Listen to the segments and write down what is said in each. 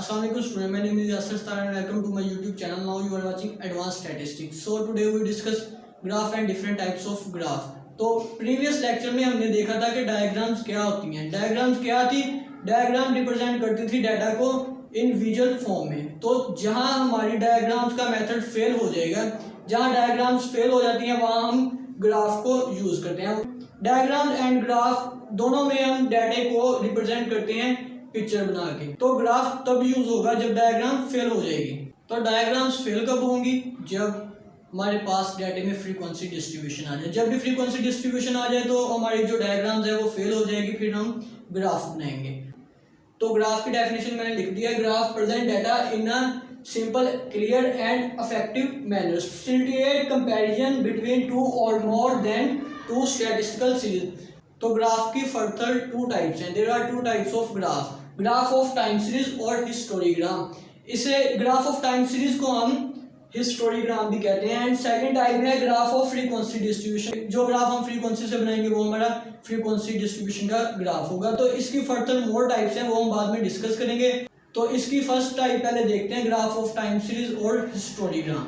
Assalamu alaikum student, my name is Yasser Star and welcome to my YouTube channel. Now you are watching Advanced Statistics. So today we discuss graph and different types of graph. तो previous lecture में हमने देखा था कि diagrams क्या होती हैं. Diagrams क्या थी? डायग्राम रिप्रेजेंट करती थी डाटा को इन विजुअल फॉर्म में. तो जहां हमारी डायग्राम्स का मेथड फेल हो जाएगा, जहां डायग्राम्स फेल हो जाती हैं वहां हम ग्राफ को यूज करते हैं. डायग्राम एंड ग्राफ दोनों में हम डाटा को रिप्रेजेंट करते हैं पिक्चर बना के. तो ग्राफ तब यूज होगा जब डायग्राम फेल हो जाएगी. तो डायग्राम्स फेल कब होंगी? जब हमारे पास डाटे में फ्रीक्वेंसी डिस्ट्रीब्यूशन आ जाए. जब भी फ्रीक्वेंसी डिस्ट्रीब्यूशन आ जाए तो हमारी जो डायग्राम्स है वो फेल हो जाएगी, फिर हम ग्राफ बनाएंगे. तो ग्राफ की डेफिनेशन मैंने लिख दिया. Graph present data in a simple, clear and effective manner, facilitate comparison between two और more than two statistical series. तो ग्राफ की फर्दर टू टाइप्स हैं. There are two types of graph, graph of time series और histogram. इसे graph of time series को हम histogram भी कहते हैं. एंड सेकंड टाइप है ग्राफ ऑफ फ्रीक्वेंसी डिस्ट्रीब्यूशन. जो ग्राफ हम फ्रीक्वेंसी से बनाएंगे वो हमारा फ्रीक्वेंसी डिस्ट्रीब्यूशन का ग्राफ होगा. तो इसकी फर्दर मोर टाइप्स हैं, वो हम बाद में डिस्कस करेंगे. तो इसकी फर्स्ट टाइप पहले देखते हैं, ग्राफ ऑफ टाइम सीरीज और हिस्टोग्राम.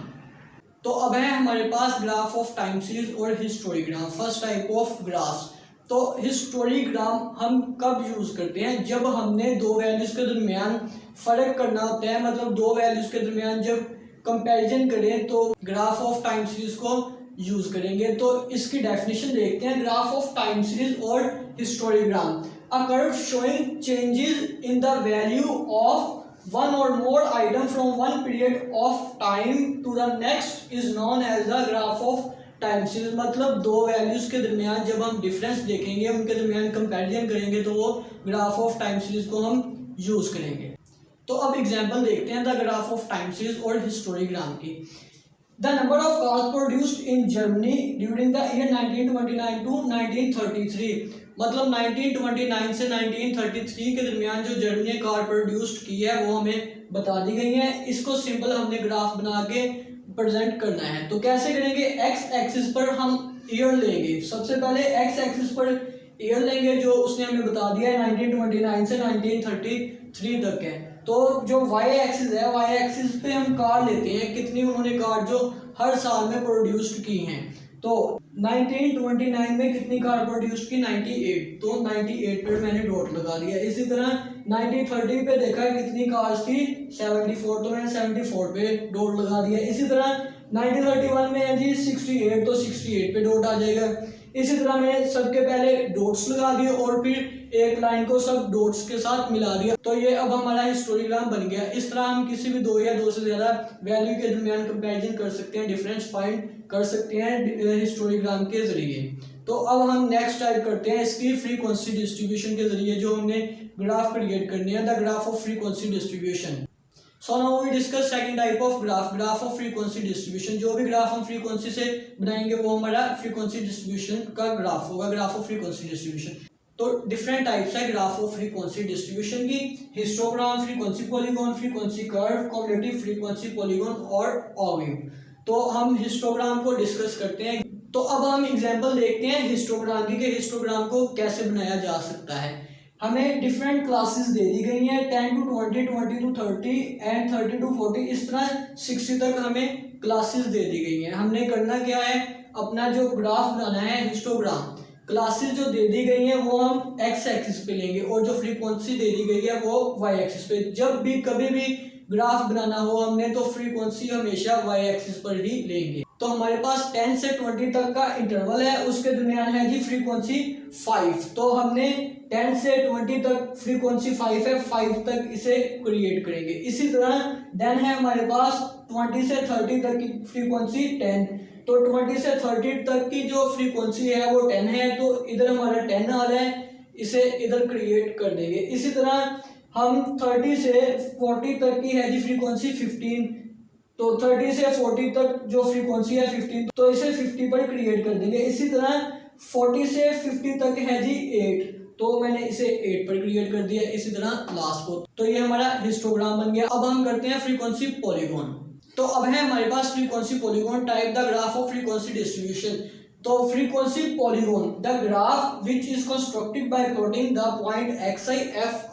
तो अब है हमारे पास ग्राफ ऑफ टाइम सीरीज और histogram. First type of graph. तो हिस्टोग्राम हम कब यूज करते हैं? जब हमने दो वैल्यूज के दरमियान फर्क करना होता है, मतलब दो वैल्यूज के दरमियान जब कंपैरिजन करें तो ग्राफ ऑफ टाइम सीरीज को यूज करेंगे. तो इसकी डेफिनेशन देखते हैं. ग्राफ ऑफ टाइम सीरीज और histogram, a curve showing changes in the value of one or more item from one period of time to the next is known as the graph of time series. मतलब दो values के दरमियान जब हम difference देखेंगे, उनके दरमियान comparison करेंगे तो वो ग्राफ ऑफ टाइम सीरीज को हम यूज करेंगे. तो अब एग्जांपल देखते हैं the graph of time series और हिस्टोग्राम की. The number of cars produced in Germany during the year 1929 to 1933. मतलब 1929 से 1933 के दरमियान जो जर्मनी ने कार प्रोड्यूस्ड की है वो हमें बता दी गई है. इसको सिंपल हमने ग्राफ बना के प्रेजेंट करना है. तो कैसे करेंगे? एक्स एक्सिस पर हम ईयर लेंगे. सबसे पहले एक्स एक्सिस पर ईयर लेंगे जो उसने हमें बता दिया है 1929 से 1933 तक है. तो जो वाई एक्सिस है, वाई एक्सिस पे हम कार लेते हैं, कितनी उन्होंने कार जो हर साल में प्रोड्यूस्ड की हैं. तो 1929 में कितनी कार प्रोड्यूस की? 98. तो 98 पर मैंने डॉट लगा दिया. इसी तरह 1930 पे देखा कितनी कार्स थी? 74. तो मैंने 74 पे डॉट लगा दिया. इसी तरह 1931 में है जी 68. तो 68 पे डॉट आ जाएगा. इसी तरह मैंने सबके पहले डॉट्स लगा दिए और फिर एक लाइन को सब डॉट्स के साथ मिला दिया. तो ये अब हमारा हिस्टोग्राम बन गया. इस तरह हम किसी भी दो या दो से ज्यादा वैल्यू के दरमियान कंपैरिजन कर सकते हैं, डिफरेंस फाइंड कर सकते हैं हिस्टोग्राम के जरिए. तो अब हम नेक्स्ट टाइप करते हैं इसकी फ्रीक्वेंसी डिस्ट्रीब्यूशन के जरिए जो हमने ग्राफ क्रिएट करनी है, the graph of frequency distribution. So now we discuss second type of graph, graph of frequency distribution. जो भी ग्राफ हम फ्रीक्वेंसी से बनाएंगे वो हमारा फ्रीक्वेंसी डिस्ट्रीब्यूशन का ग्राफ होगा, ग्राफ ऑफ फ्रीक्वेंसी डिस्ट्रीब्यूशन. तो डिफरेंट टाइप्स है ग्राफ ऑफ फ्रीक्वेंसी डिस्ट्रीब्यूशन की. Histogram, frequency polygon, frequency curve, cumulative frequency polygon और ऑविव. तो हम हिस्टोग्राम को डिस्कस करते हैं. तो अब हम एग्जांपल देखते हैं हिस्टोग्राम की, कि हिस्टोग्राम को कैसे बनाया जा सकता है. हमें डिफरेंट क्लासेस दे दी गई हैं, 10 to 20, 20 to 30 एंड 30 to 40. इस तरह 60 तक हमें क्लासेस दे दी गई हैं. हमने करना क्या है? अपना जो ग्राफ बनाना है हिस्टोग्राम, क्लासेस जो दे दी गई हैं वो हम एक्स एक्सिस पे लेंगे और जो फ्रीक्वेंसी दे दी गई है वो वाई एक्सिस पे. जब भी कभी भी ग्राफ बनाना हो हमने तो फ्रीक्वेंसी हमेशा वाई एक्सिस पर ही लेंगे. तो हमारे पास 10 से 20 तक का इंटरवल है, उसके दरमियान है जी फ्रीक्वेंसी 5. तो हमने 10 से 20 तक फ्रीक्वेंसी 5 है, 5 तक इसे क्रिएट करेंगे. इसी तरह देन है हमारे पास 20 से 30 तक की फ्रीक्वेंसी 10. तो 20 से 30 तक की जो फ्रीक्वेंसी है वो 10 है. तो इधर हमारा 10 आ रहा है, इसे इधर क्रिएट कर देंगे. इसी तरह हम 30 से 40 तक की है जी फ्रीक्वेंसी 15. तो 30 से 40 तक जो फ्रीक्वेंसी है 15, तो इसे 50 पर क्रिएट कर देंगे. इसी तरह 40 से 50 तक है जी 8. तो मैंने इसे 8 पर क्रिएट कर दिया. इसी तरह लास्ट को. तो ये हमारा हिस्टोग्राम बन गया. अब हम करते हैं फ्रीक्वेंसी पॉलीगॉन. तो अब है हमारे पास frequency polygon type, the graph of frequency distribution. तो frequency polygon, the graph which is constructed by plotting the point xi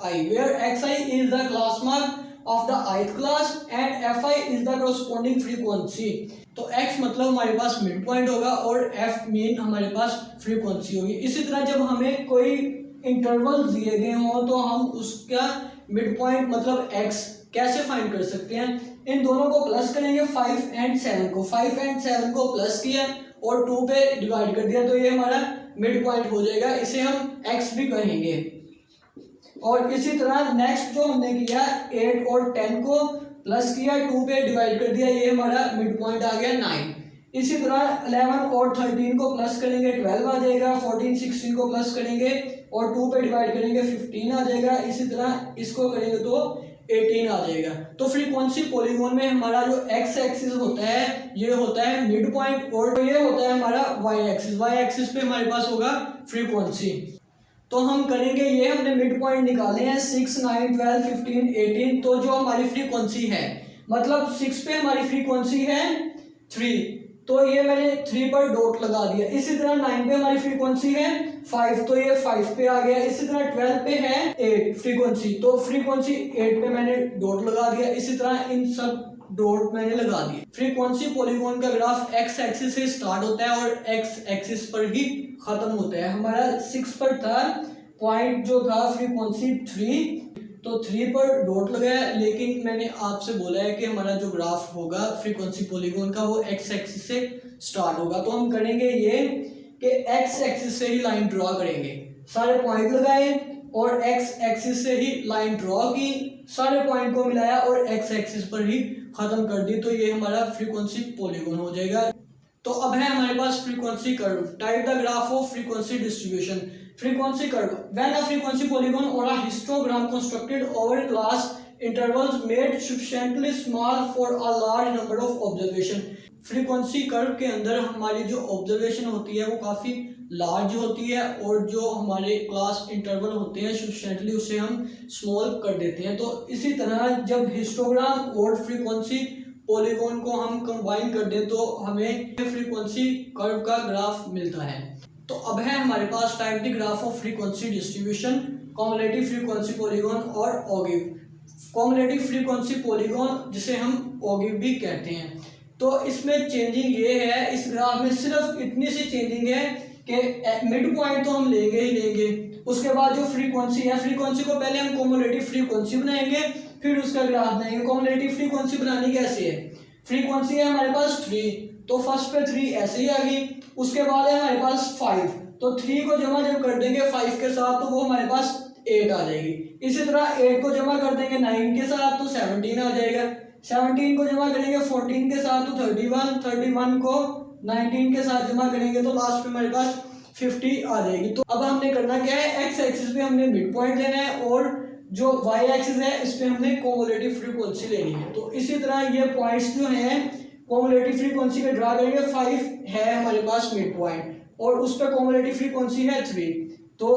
fi, where xi is the class mark of the ith class and fi is the corresponding frequency। तो x मतलब हमारे पास mid point होगा और f mean हमारे पास frequency होगी। इसी तरह जब हमें कोई इंटरवल दिए गए हों तो हम उसका मिड पॉइंट मतलब x कैसे फाइंड कर सकते हैं। इन दोनों को प्लस करेंगे 5 एंड 7 को, 5 एंड 7 को प्लस किया और 2 पे डिवाइड कर दिया तो ये हमारा मिड पॉइंट हो जाएगा, इसे हम x भी कहेंगे। और इसी तरह नेक्स्ट जो हमने किया 8 और 10 को प्लस किया 2 पे डिवाइड कर दिया, ये हमारा मिड पॉइंट आ गया 9। इसी तरह 11 और 13 को प्लस करेंगे 12 आ जाएगा, 14 16 को प्लस करेंगे और 2 पे डिवाइड करेंगे 15 आ जाएगा, इसी तरह इसको करेंगे तो 18 आ जाएगा। तो फ्रीक्वेंसी पॉलीगॉन में हमारा जो एक्स एक्सिस होता है ये होता है मिड पॉइंट और ये होता है हमारा वाई एक्सिस। वाई एक्सिस पे हमारे पास होगा फ्रीक्वेंसी। तो हम करेंगे ये हमने मिड पॉइंट निकाले हैं 6 9 12 15 18। तो जो हमारी फ्रीक्वेंसी है मतलब 6 पे हमारी फ्रीक्वेंसी है 3, तो ये मैंने 3 पर डॉट लगा दिया। इसी तरह 9 पे हमारी फ्रीक्वेंसी है 5, तो ये 5 पे आ गया। इसी तरह 12 पे है 8 फ्रीक्वेंसी, तो फ्रीक्वेंसी 8 पे मैंने डॉट लगा दिया। इसी तरह इन सब डॉट मैंने लगा दिए। फ्रीक्वेंसी पॉलीगॉन का ग्राफ एक्स एक्सिस से स्टार्ट होता है और एक्स एक्सिस पर ही खत्म होता है। हमारा 6 पर था पॉइंट जो था फ्रीक्वेंसी 3, तो 3 पर डॉट लगाया, लेकिन मैंने आपसे बोला है कि हमारा जो ग्राफ होगा फ्रीक्वेंसी पॉलीगॉन का वो एक्स एक्सिस से स्टार्ट होगा। तो हम करेंगे ये कि एक्स एक्सिस से ही लाइन ड्रॉ करेंगे, सारे पॉइंट लगाए और एक्स एक्सिस से ही लाइन ड्रॉ की, सारे पॉइंट को मिलाया और एक्स एक्सिस पर ही खत्म कर दी, तो ये हमारा फ्रीक्वेंसी पॉलीगॉन हो जाएगा। तो अब है हमारे पास frequency curve. Type the graph of frequency distribution. Frequency curve. When a frequency polygon or a histogram constructed over class intervals made sufficiently small for a large number of observation. Frequency curve के अंदर हमारी जो observation होती है वो काफ़ी large होती है और जो हमारे class interval होते हैं sufficiently उसे हम small कर देते हैं। तो इसी तरह जब histogram और frequency polygon को हम combine कर दें तो हमें frequency curve का ग्राफ मिलता है। तो अब है हमारे पास type the graph of frequency distribution, cumulative frequency polygon और ऑगिव। कॉम्युलेटिव फ्रीक्वेंसी पॉलीगॉन जिसे हम ऑगिव भी कहते हैं। तो इसमें चेंजिंग ये है, इस ग्राफ में सिर्फ इतनी सी चेंजिंग है कि मिड पॉइंट तो हम लेंगे ही लेंगे, उसके बाद जो फ्रीक्वेंसी है फ्रीक्वेंसी को पहले हम कॉम्युलेटिव फ्रीक्वेंसी बनाएंगे फिर उसका ग्राफ बनाएंगे। कॉम्युलेटिव फ्रीक्वेंसी बनानी कैसे है, फ्रीक्वेंसी है हमारे पास 3, तो फर्स्ट पे 3 ऐसे ही आ गई, उसके बाद है हमारे पास 5, तो 3 को जमा जब कर देंगे 5 के साथ तो वो हमारे पास 8 आ जाएगी। इसी तरह 8 को जमा कर देंगे 9 के साथ तो 17 आ जाएगा, 17 को जमा करेंगे 14 के साथ तो 31, 31 को 19 के साथ जमा करेंगे तो लास्ट में हमारे पास 50 आ जाएगी। तो अब हमने करना क्या है, एक्स एक्सिस पे हमने मिड पॉइंट लेना है और जो वाई एक्सिस है इस पे हमने कॉम्युलेटिव फ्रीक्वेंसी लेनी है। तो इसी तरह ये पॉइंट्स जो हैं कॉम्युलेटिव फ्रीक्वेंसी पे ड्रा करेंगे। 5 है हमारे पास मिड पॉइंट और उस पर कॉम्युलेटिव फ्रीक्वेंसी है 3, तो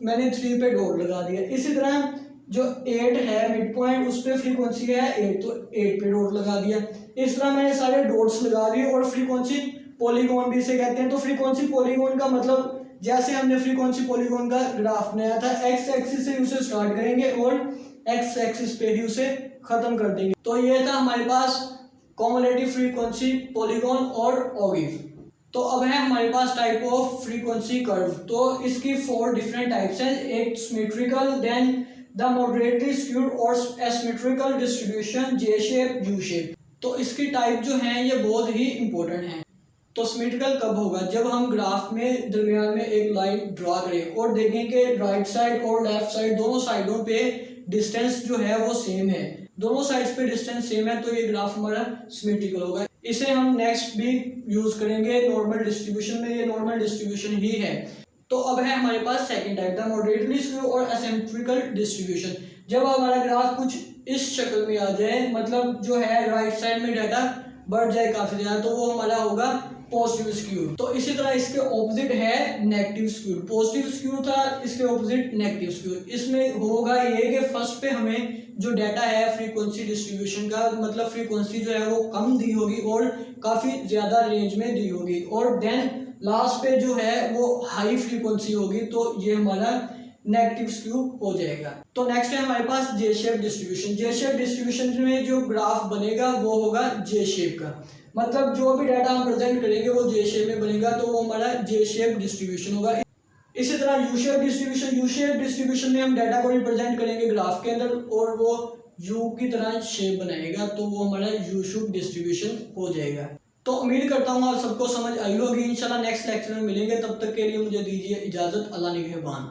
मैंने 3 पे डॉट लगा दिया। इसी तरह जो 8 है मिड पॉइंट उस पर फ्रीक्वेंसी है 8, तो 8 पे डॉट लगा दिया। इस तरह मैंने सारे डॉट्स लगा दिए और फ्रीक्वेंसी पॉलीगॉन भी इसे कहते हैं। तो फ्रीक्वेंसी पॉलीगॉन का मतलब जैसे हमने फ्रीक्वेंसी पॉलीगॉन का ग्राफ बनाया था एक्स एक्सिस से उसे स्टार्ट करेंगे और एक्स एक्सिस पे ही उसे खत्म कर देंगे। तो ये था हमारे पास कॉम्युलेटिव फ्रीक्वेंसी पॉलीगॉन और ऑगिव। तो अब है हमारे पास टाइप ऑफ फ्रीक्वेंसी कर्व। तो इसकी 4 डिफरेंट टाइप्स हैं, एक symmetrical, then the moderately skewed और asymmetrical distribution, J shape, U shape. तो इसकी टाइप जो हैं ये बहुत ही इंपॉर्टेंट हैं। तो सिमेट्रिकल कब होगा, जब हम ग्राफ में दरमियान में एक लाइन ड्रा करें और देखें कि राइट साइड और लेफ्ट साइड दोनों साइडों पे डिस्टेंस जो है वो सेम है, दोनों साइड्स पे डिस्टेंस सेम है, तो ये ग्राफ हमारा सिमेट्रिकल होगा। इसे हम नेक्स्ट भी यूज करेंगे नॉर्मल डिस्ट्रीब्यूशन में, ये नॉर्मल डिस्ट्रीब्यूशन ही है। तो अब है हमारे पास second type the moderately skew और एसिमेट्रिकल डिस्ट्रीब्यूशन। जब हमारा ग्राफ कुछ इस शक्ल में आ जाए, मतलब जो है राइट साइड में डाटा बढ़ जाए काफी ज्यादा, तो वो हमारा होगा पॉजिटिव स्क्यू। तो इसी तरह इसके ऑपोजिट है नेगेटिव स्क्यू। पॉजिटिव स्क्यू था, इसके ऑपोजिट नेगेटिव स्क्यू। इसमें होगा ये कि फर्स्ट पे हमें जो डाटा है फ्रीक्वेंसी डिस्ट्रीब्यूशन का, मतलब फ्रीक्वेंसी जो है वो कम दी होगी और काफी ज्यादा रेंज में दी होगी, और देन लास्ट पे जो है वो हाई फ्रीक्वेंसी होगी। तो ये हमारा नेगेटिव स्क्यू हो जाएगा। तो नेक्स्ट है हमारे पास J shape distribution. J shape distribution में जो ग्राफ बनेगा वो होगा जे शेप का, मतलब जो भी डाटा हम प्रेजेंट करेंगे वो जे शेप में बनेगा, तो वो हमारा जे शेप डिस्ट्रीब्यूशन होगा। इसी तरह U shape distribution, U shape distribution में हम डाटा को रिप्रेजेंट करेंगे ग्राफ के अंदर और वो यू की तरह शेप बनाएगा, तो वो हमारा यू शेप डिस्ट्रीब्यूशन हो जाएगा। तो उम्मीद करता हूँ आप सबको समझ आई होगी। इंशाल्लाह नेक्स्ट लेक्चर में मिलेंगे, तब तक के लिए मुझे दीजिए इजाज़त। अल्लाह निगहबान।